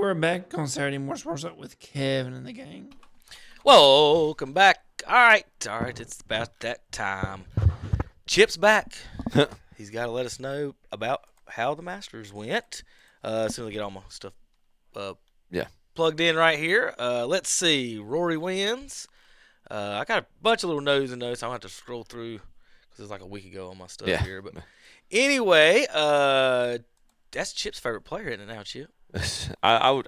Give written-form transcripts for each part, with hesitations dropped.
we're back on Saturday Morning Sports Up with Kevin and the gang. Welcome back. All right. It's about that time. Chip's back. He's got to let us know about how the Masters went. As soon as I get all my stuff plugged in right here. Let's see. Rory wins. I got a bunch of little no's and notes. I'm going to have to scroll through because it's like a week ago on my stuff here. But anyway, that's Chip's favorite player, isn't it now, Chip? I would,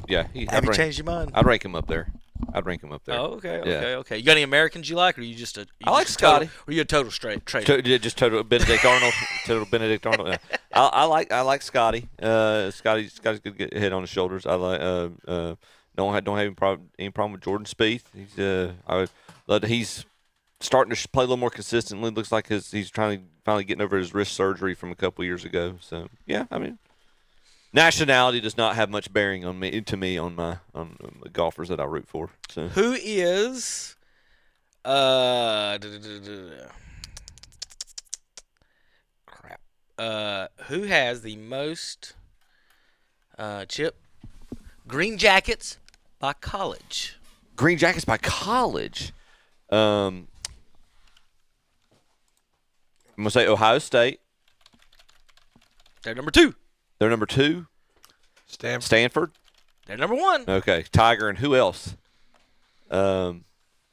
yeah. Have you changed your mind? I'd rank him up there. Oh, okay. You got any Americans you like, or are you just I like Scotty. Or are you a total trader? Just total Benedict Arnold. Total Benedict Arnold. Yeah. I like Scotty. Scotty's got a good head on his shoulders. I like. Don't have any problem with Jordan Spieth. He's starting to play a little more consistently. Looks like he's finally getting over his wrist surgery from a couple years ago. So yeah, I mean. Nationality does not have much bearing on the golfers that I root for. So. Who is who has the most Chip green jackets by college? Green jackets by college. I'm gonna say Ohio State. They're number 2. They're number 2. Stanford. They're number 1. Okay, Tiger and who else? I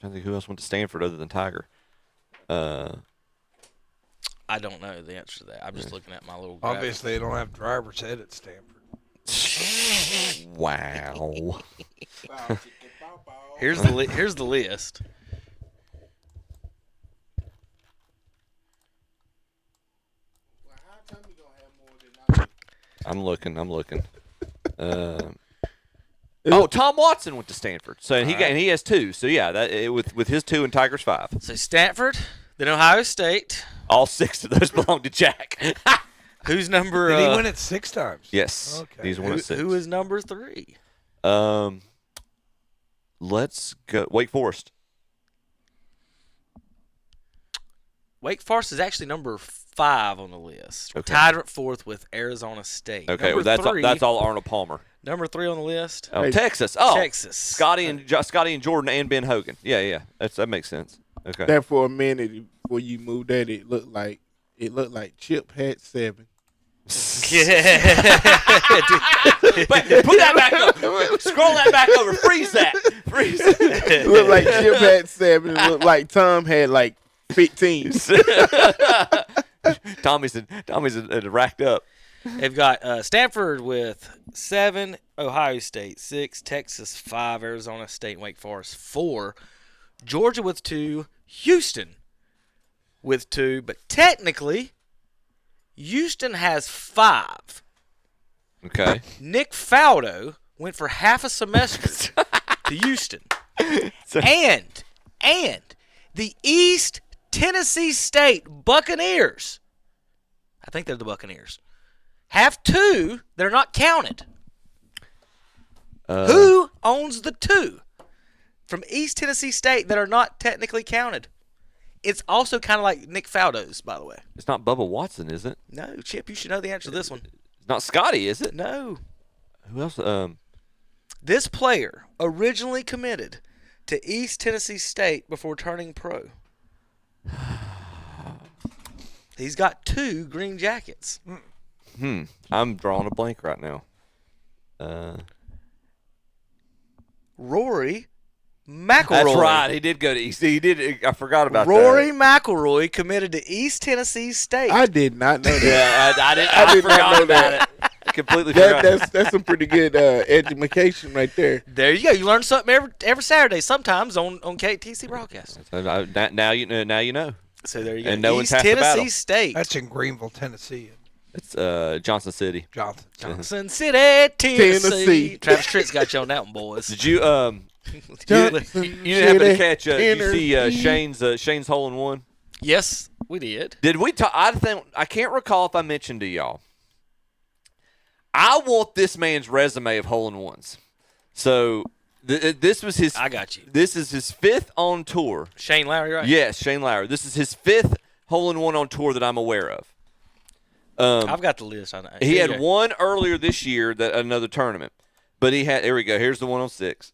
think who else went to Stanford other than Tiger? I don't know the answer to that. I'm just looking at my little graphic. Obviously, they don't have driver's ed at Stanford. Wow. Here's the list. I'm looking. Tom Watson went to Stanford, so he has 2. So yeah, with his 2 and Tiger's 5. So Stanford, then Ohio State. All 6 of those belong to Jack. Who's number? Did he win it 6 times? Yes. Okay. He's won it 6. Who is number 3? Let's go Wake Forest. Wake Forest is actually number 5 on the list. Okay. Tied at 4th with Arizona State. Okay, well, that's all Arnold Palmer. Number 3 on the list. Oh, Texas. Oh, Texas. Scotty and Jordan and Ben Hogan. Yeah. That makes sense. Okay. That for a minute before you moved that, it looked like Chip had 7. Yeah. But put that back up. Scroll that back over. Freeze that. It looked like Chip had 7. It looked like Tom had like 15. Tommy's racked up. They've got Stanford with 7, Ohio State 6, Texas 5, Arizona State, Wake Forest 4, Georgia with 2, Houston with 2, but technically Houston has 5. Okay. Nick Faldo went for half a semester to Houston. And the East Tennessee State Buccaneers, I think they're the Buccaneers, have 2 that are not counted. Who owns the 2 from East Tennessee State that are not technically counted? It's also kind of like Nick Faldo's, by the way. It's not Bubba Watson, is it? No, Chip, you should know the answer to this one. It's not Scotty, is it? No. Who else? This player originally committed to East Tennessee State before turning pro. He's got 2 green jackets. I'm drawing a blank right now. Rory McIlroy. That's right. He did go to East. He did. I forgot about Rory that. McIlroy committed to East Tennessee State. I did not know that. Yeah, I did not know about that. it. I completely forgot. That's some pretty good education right there. There you go. You learn something every Saturday, sometimes on KTC broadcast. Now you know. Now you know. So there you go. And no one's East half the battle. Tennessee State. That's in Greenville, Tennessee. It's Johnson City. Johnson City, Tennessee. Travis Tritt's got you on that one, boys. Did you you didn't happen to catch? You see Shane's hole in one? Yes, we did. Did we talk? I can't recall if I mentioned to y'all. I want this man's resume of hole in ones. So this was his. I got you. This is his 5th on tour. Shane Lowry, right? Yes, Shane Lowry. This is his 5th hole in one on tour that I'm aware of. I've got the list. I know. He had one earlier this year, that another tournament. But he had. Here we go. Here's the one on 6.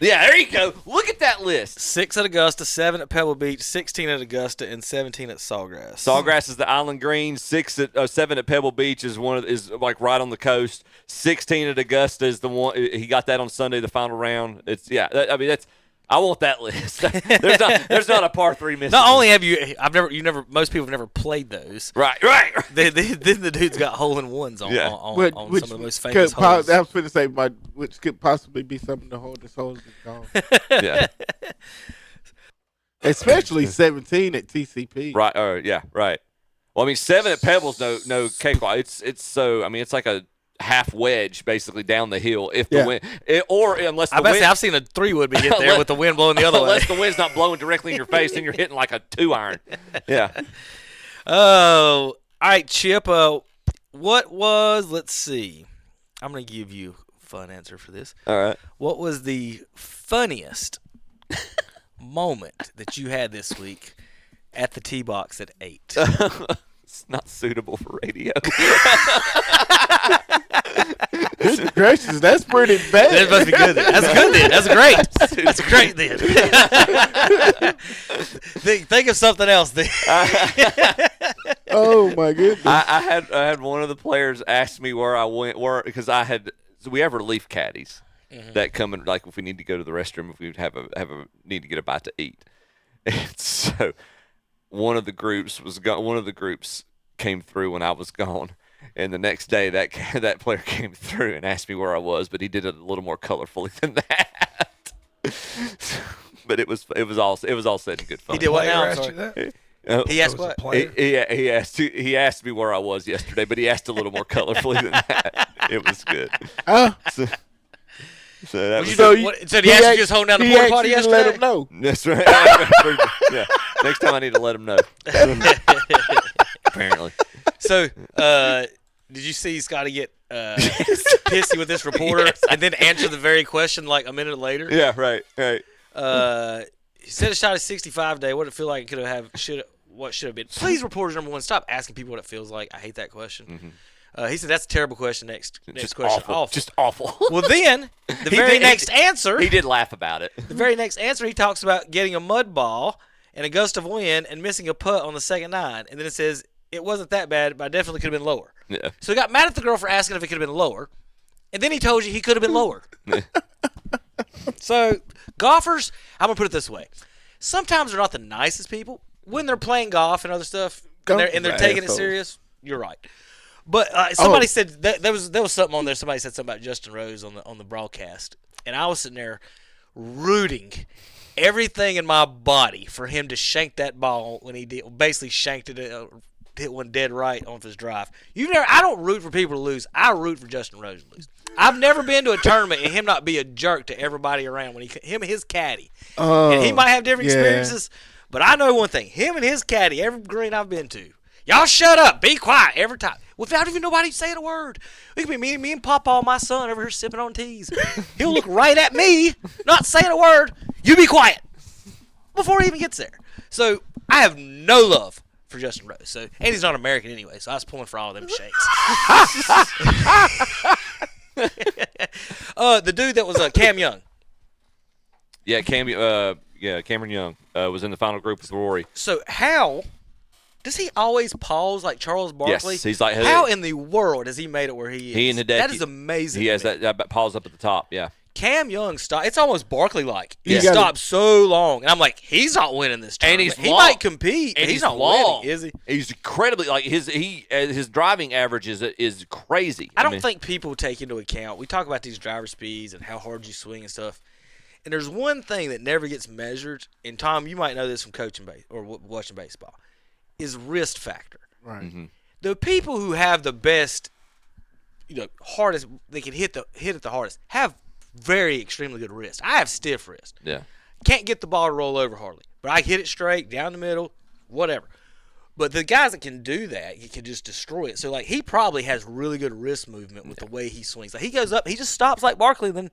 Yeah, there you go. Look at that list. 6 at Augusta, 7 at Pebble Beach, 16 at Augusta, and 17 at Sawgrass. Sawgrass is the Island Green. 7 at Pebble Beach is like right on the coast. 16 at Augusta is the one. He got that on Sunday, the final round. It's I want that list. there's not a par 3 missing. Not only have most people have never played those. Right. Then the dude's got hole-in-ones on Which some of the most famous I holes. was going to say, which could possibly be some of the hardest holes in golf. Yeah. Especially 17 at TCP. Right. Yeah. Right. Well, I mean, 7 at Pebbles, no cakewalk. It's so. I mean, it's like a half wedge basically down the hill if the wind, unless the wind. I've seen a 3-wood be hit there with the wind blowing the other way. Unless the wind's not blowing directly in your face, then you're hitting like a 2-iron. Yeah. Oh, all right, Chip. Let's see. I'm going to give you a fun answer for this. All right. What was the funniest moment that you had this week at the tee box at 8? It's not suitable for radio. Goodness gracious, that's pretty bad. That must be good then. That's good then. That's great. That's great then. Think of something else then. Oh my goodness. I had one of the players ask me where I went, because we have relief caddies that come in, like if we need to go to the restroom, if we need to get a bite to eat. And so one of the groups came through when I was gone. And the next day, that player came through and asked me where I was, but he did it a little more colorfully than that. But it was all said in good fun. He did what now? I'm Asked sorry. you that? He asked was a what? player? He asked me where I was yesterday, but he asked a little more colorfully than that. It was good. So that was, So he asked you just holding down the porta potty yesterday? Let him know. that's right. Yeah. Next time I need to let him know. Apparently. So, did you see Scotty get pissy with this reporter and then answer the very question like a minute later? Yeah. Right. He said a shot is 65 today. What did it feel like? It could have what should have been? Please, reporters number 1, stop asking people what it feels like. I hate that question. He said that's a terrible question. Next Just question. awful. Just awful. Well, then the very next answer. He did laugh about it. The very next answer, he talks about getting a mud ball and a gust of wind and missing a putt on the second 9, and then it says it wasn't that bad, but I definitely could have been lower. Yeah. So he got mad at the girl for asking if it could have been lower, and then he told you he could have been lower. So golfers, I'm gonna put it this way: sometimes they're not the nicest people when they're playing golf and other stuff, and they're taking it serious. You're right. But somebody said there was something on there. Somebody said something about Justin Rose on the broadcast, and I was sitting there rooting everything in my body for him to shank that ball when he basically shanked it, hit one dead right off his drive. I don't root for people to lose. I root for Justin Rose to lose. I've never been to a tournament and him not be a jerk to everybody around when him and his caddy. And he might have different experiences, but I know one thing: him and his caddy, every green I've been to, y'all shut up, be quiet every time. Without even nobody saying a word. It could be me and Pawpaw, my son, over here sipping on teas. He'll look right at me, not saying a word. You be quiet before he even gets there. So I have no love for Justin Rose. So, and he's not American anyway, so I was pulling for all of them shakes. The dude that was Cam Young. Yeah, Cameron Young was in the final group with Rory. So how does he always pause like Charles Barkley? Yes, he's like how in the world has he made it where he is? He and Hideki. That is amazing. He has that pause up at the top. Yeah. Cam Young stopped. It's almost Barkley-like. He stopped so long, and I'm like, he's not winning this tournament. And he might compete, and but he's not long. winning, is he? He's incredibly his driving average is crazy. I don't think people take into account. We talk about these driver speeds and how hard you swing and stuff. And there's one thing that never gets measured, and Tom, you might know this from coaching or watching baseball, is wrist factor. Right. Mm-hmm. The people who have the best, hardest, they can hit it the hardest, have very extremely good wrist. I have stiff wrist. Yeah. Can't get the ball to roll over hardly, but I hit it straight down the middle, whatever. But the guys that can do that, you can just destroy it. So he probably has really good wrist movement with the way he swings. Like he goes up, he just stops like Barkley, then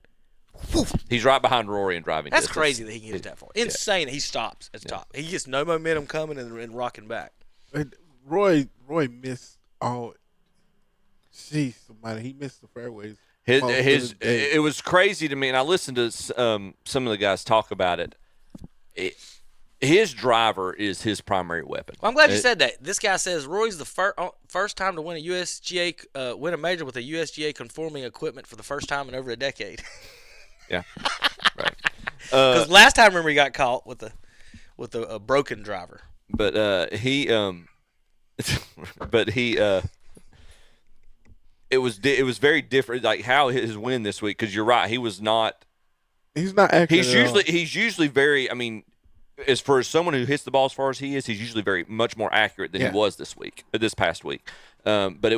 woof. He's right behind Rory in driving. That's distance. crazy that he can get it that far. Insane that he stops at the top. He gets no momentum coming and rocking back. And Roy missed all. Jeez, somebody, he missed the fairways. It was crazy to me, and I listened to some of the guys talk about it. His driver is his primary weapon. Well, I'm glad you said that. This guy says Roy's the first time to win a USGA win a major with a USGA conforming equipment for the first time in over a decade. Yeah, right. Because last time, remember, he got caught with a broken driver. But he it was very different, like how his win this week. Because you're right, he was not. He's not accurate. He's usually very. I mean, as for someone who hits the ball as far as he is, he's usually much more accurate than he was this past week. But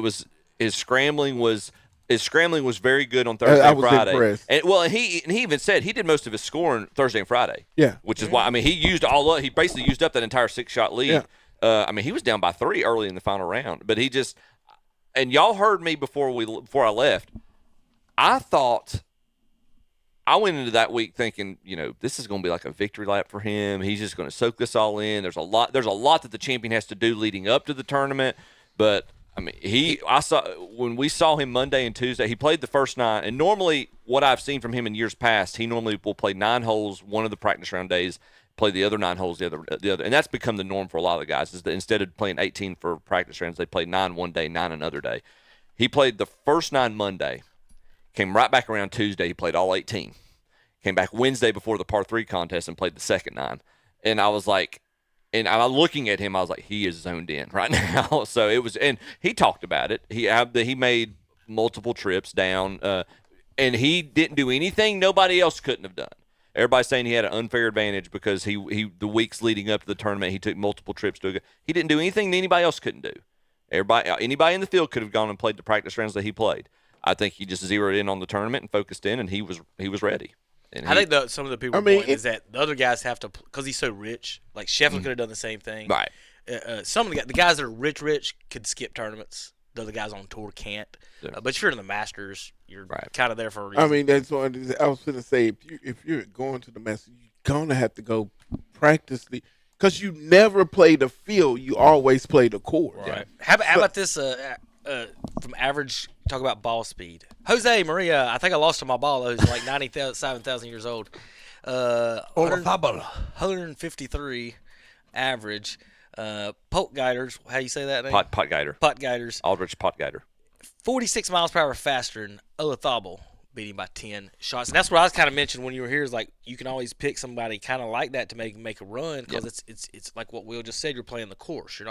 his scrambling was very good on Thursday and Friday. Impressed. And he even said he did most of his scoring Thursday and Friday. Yeah, which is why he basically used up that entire 6-shot lead. Yeah. I mean, he was down by 3 early in the final round, but he just. And y'all heard me before I left. I went into that week thinking, this is going to be like a victory lap for him. He's just going to soak this all in. There's a lot that the champion has to do leading up to the tournament. But I mean, when we saw him Monday and Tuesday, he played the first 9. And normally, what I've seen from him in years past, he normally will play 9 holes one of the practice round days, play the other 9 holes the other. And that's become the norm for a lot of the guys. Is that instead of playing 18 for practice rounds, they play 9 one day, 9 another day. He played the first 9 Monday. Came right back around Tuesday. He played all 18. Came back Wednesday before the par 3 contest and played the second 9. And I was like, and I'm looking at him, I was like, he is zoned in right now. So it was, and he talked about it. He made multiple trips down, and he didn't do anything nobody else couldn't have done. Everybody's saying he had an unfair advantage because the weeks leading up to the tournament, he took multiple trips to. He didn't do anything that anybody else couldn't do. Anybody in the field could have gone and played the practice rounds that he played. I think he just zeroed in on the tournament and focused in, and he was ready. And I think some of the people is that the other guys have to, because he's so rich. Like Scheffler could have done the same thing. Right. Some of the guys that are rich could skip tournaments. The other guys on tour can't. Yeah. But if you're in the Masters, you're kind of there for a reason. I mean, that's what I was going to say. If you're going to the Masters, you're going to have to go practice because you never play the field. You always play the course. Right. How about this from average, talk about ball speed. Jose Maria, I think I lost to my ball. He's like 97,000 years old. 153 average. Potgeiters, how you say that name? Potgeiters. Aldrich Potgeiter. 46 miles per hour faster than Olazabal, beating by 10 shots. And that's what I was kind of mentioning when you were here, is like you can always pick somebody kind of like that to make a run, because it's like what Will just said, you're playing the course.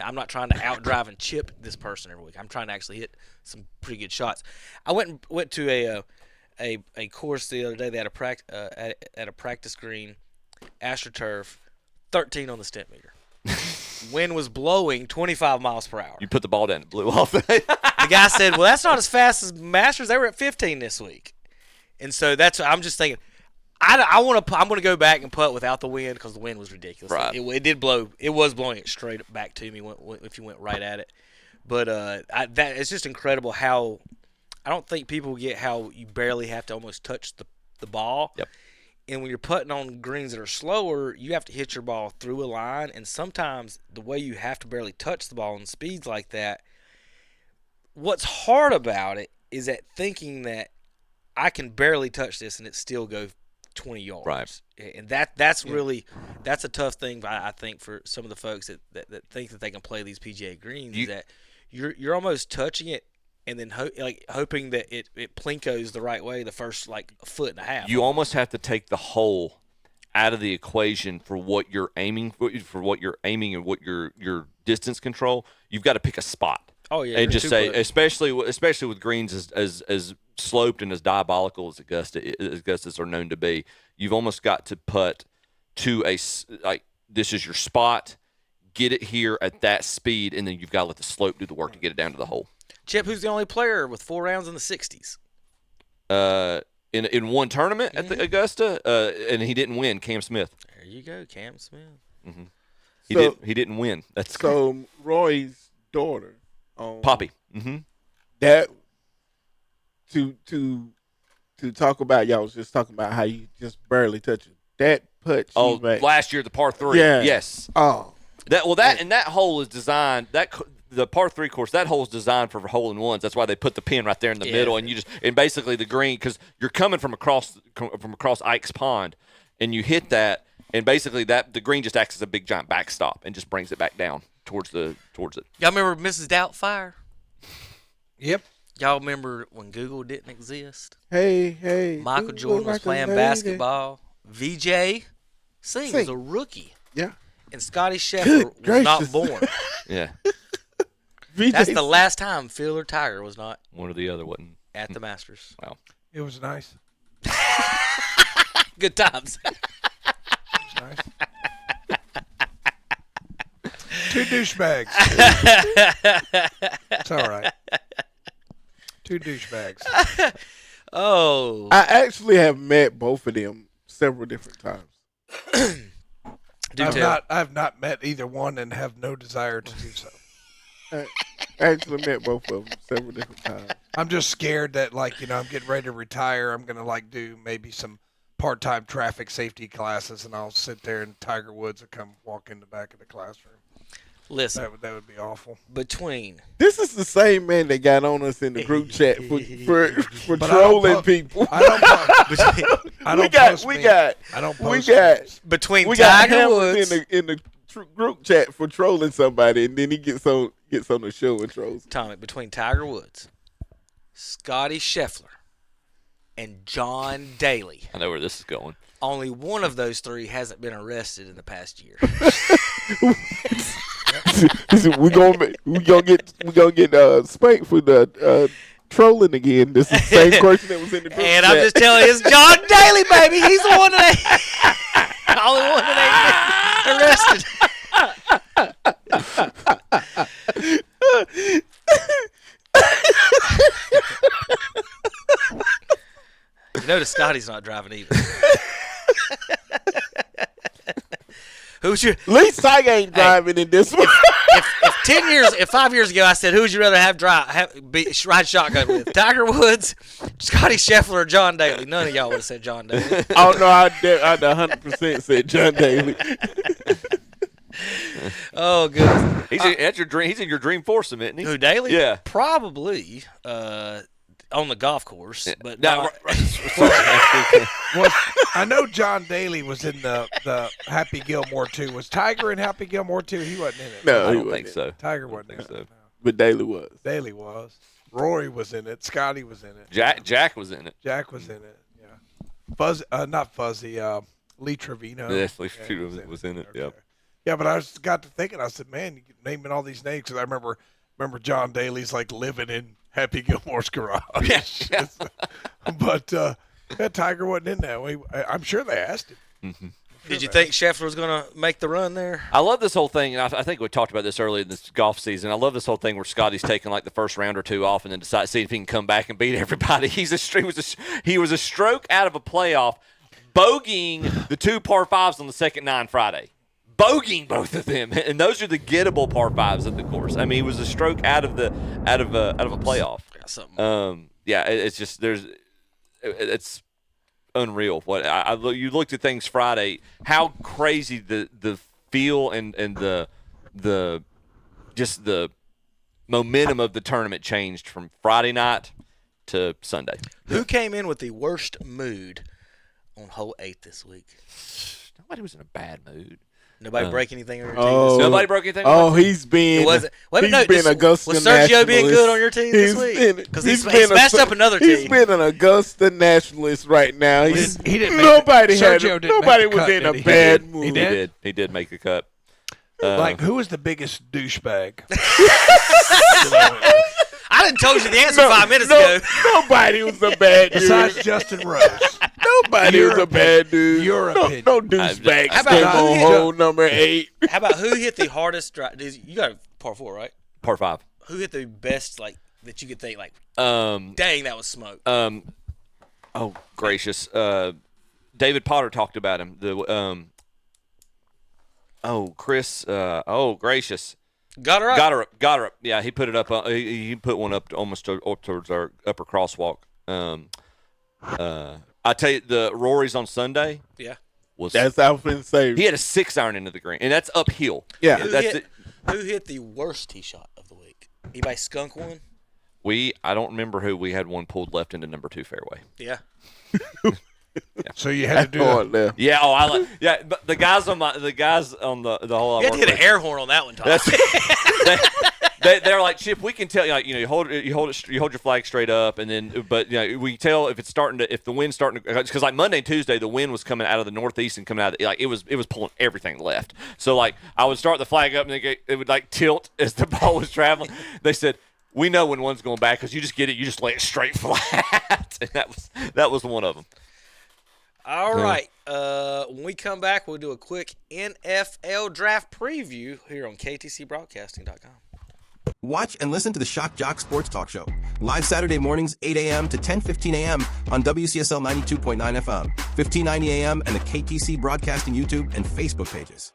I'm not trying to outdrive and chip this person every week. I'm trying to actually hit some pretty good shots. I went to a course the other day. They had at a practice green, AstroTurf, 13 on the stent meter. Wind was blowing 25 miles per hour. You put the ball down and it blew off. The guy said, well, that's not as fast as Masters. They were at 15 this week. And so I'm just thinking, I'm going to go back and putt without the wind, because the wind was ridiculous. Right. It did blow. It was blowing it straight back to me if you went right at it. But it's just incredible how I don't think people get how you barely have to almost touch the ball. Yep. And when you're putting on greens that are slower, you have to hit your ball through a line. And sometimes the way you have to barely touch the ball in speeds like that, what's hard about it is that thinking that I can barely touch this and it still go 20 yards. Right. And that's a tough thing, I think, for some of the folks that think that they can play these PGA greens, is that you're almost touching it and then hoping that it plinkos the right way the first like a foot and a half. You almost have to take the hole out of the equation for what you're aiming for what you're aiming and what your distance control. You've got to pick a spot. Oh yeah, and just say, especially with greens as sloped and as diabolical as Augusta's are known to be, you've almost got to putt to this is your spot. Get it here at that speed, and then you've got to let the slope do the work to get it down to the hole. Chip, who's the only player with 4 rounds in the 60s? In one tournament at the Augusta, and he didn't win. Cam Smith. There you go, Cam Smith. Mm-hmm. He didn't win. That's so Roy's daughter, Poppy. Mm-hmm. That to talk about, y'all was just talking about how you just barely touch it. That putt. Last year the par 3. Yeah. Yes. Oh. And that hole is designed. the par 3 course, that hole's designed for hole in ones. That's why they put the pin right there in the middle, and basically the green, because you're coming from across Ike's Pond, and you hit that, and basically the green just acts as a big giant backstop and just brings it back down towards it. Y'all remember Mrs. Doubtfire? Yep. Y'all remember when Google didn't exist? Hey. Michael you Jordan look was like a playing lady. basketball. VJ Singh was a rookie, Yeah. and Scotty Scheffler was not gracious. born. Yeah, That's the last time Phil or Tiger was not one or the other wasn't. at the Masters. Wow. It was nice. Good times. It was nice. Two douchebags. It's all right. Two douchebags. Oh, I actually have met both of them several different times. do I have not met either one and have no desire to do so. I actually met both of them several different times. I'm just scared that, I'm getting ready to retire. I'm going to, do maybe some part-time traffic safety classes, and I'll sit there and Tiger Woods will come walk in the back of the classroom. Listen, That would be awful. between This is the same man that got on us in the group chat for But I don't trolling po- people. I don't post. I don't post we memes. got I don't we post got memes. between we got Tiger hammered Woods, in the group chat for trolling somebody, and then he gets on the show and trolls. Tommy, between Tiger Woods, Scotty Scheffler, and John Daly, I know where this is going. only one of those three hasn't been arrested in the past year. we gonna get spanked for the trolling again. This is the same person that was in the group And chat. I'm just telling you, it's John Daly, baby. He's the one that only one that ain't been arrested. You notice Scotty's not driving either. Who's your At least Tiger ain't driving in this one. if 5 years ago I said who would you rather ride shotgun with, Tiger Woods, Scotty Scheffler, or John Daly? None of y'all would have said John Daly. Oh no, I'd 100% said John Daly. Oh goodness. That's your dream. He's in your dream foursome, isn't he? Who, Daly? Yeah. Probably on the golf course, but No, not- Well, I know John Daly was in the Happy Gilmore 2. Was Tiger in Happy Gilmore 2? He wasn't in it. No, I he don't wasn't think in it. so. Tiger wasn't in think it. so. No. But Daly was. Daly was. Rory was in it. Scotty was in it. Jack was in it. Jack was in it. Yeah. Not Fuzzy. Lee Trevino. Yes, Lee Yeah, Trevino was in it. Okay. Yep. Yeah, but I got to thinking. I said, man, you naming all these names because I remember John Daly's living in Happy Gilmore's garage. Yeah. But Tiger wasn't in that. I'm sure they asked him. Did you think Scheffler was going to make the run there? I love this whole thing, and I think we talked about this earlier in this golf season. I love this whole thing where Scotty's taking the first round or two off and then decides to see if he can come back and beat everybody. He was a stroke out of a playoff, bogeying the two par fives on the second 9 Friday. Bogeying both of them, and those are the gettable par fives of the course. I mean, he was a stroke out of a playoff. Got something. Yeah, it's unreal. What you looked at things Friday, how crazy the feel and the just the momentum of the tournament changed from Friday night to Sunday. Who came in with the worst mood on hole 8 this week? Nobody was in a bad mood. Nobody break anything on your team Oh. this week? Nobody broke anything. Oh, he's been. It wasn't. Wait a He's minute. been Augusta Was Sergio being nationalist. good on your team this week? Because he's smashed up another He's team. been an Augusta nationalist right now. He didn't make nobody the- had. Sergio didn't Nobody make the was cut, in a did he? bad He mood. He did. He did make the cut. Who was the biggest douchebag? I didn't told you the answer 5 minutes ago. Nobody was a bad dude. Besides Justin Rose. Nobody Your was a opinion. bad dude. Your no, opinion. no douchebags How about came who on hit- hole number 8. How about who hit the hardest drive? You got a par 4, right? Par 5. Who hit the best that you could think Um. dang, that was smoke. Oh gracious. David Potter talked about him. Chris. Oh gracious. Got her right. Got her up. Yeah, he put it up. He put one up almost up towards our upper crosswalk. I tell you, the Rory's on Sunday Yeah. was. That's Alvin saved. He had a 6-iron into the green, and that's uphill. Yeah. Who That's hit, it. who hit the worst tee shot of the week? Anybody skunk one? I don't remember who we had one pulled left into number 2 fairway. Yeah. So you had to do Oh, it. there. Yeah, yeah, but the guys on the hole. You had to hit an air horn on that one, Tom. They're like, Chip, we can tell you, like, you hold your flag straight up, and then, but we tell if the wind's starting to, because like Monday and Tuesday the wind was coming out of the northeast and coming out of it was pulling everything left. So like I would start the flag up and it would like tilt as the ball was traveling. They said, we know when one's going back because you just lay it straight flat, and that was one of them. All right. When we come back, we'll do a quick NFL draft preview here on ktcbroadcasting.com. Watch and listen to the Shock Jock Sports Talk Show. Live Saturday mornings, 8 a.m. to 10:15 a.m. on WCSL 92.9 FM, 1590 a.m. and the KTC Broadcasting YouTube and Facebook pages.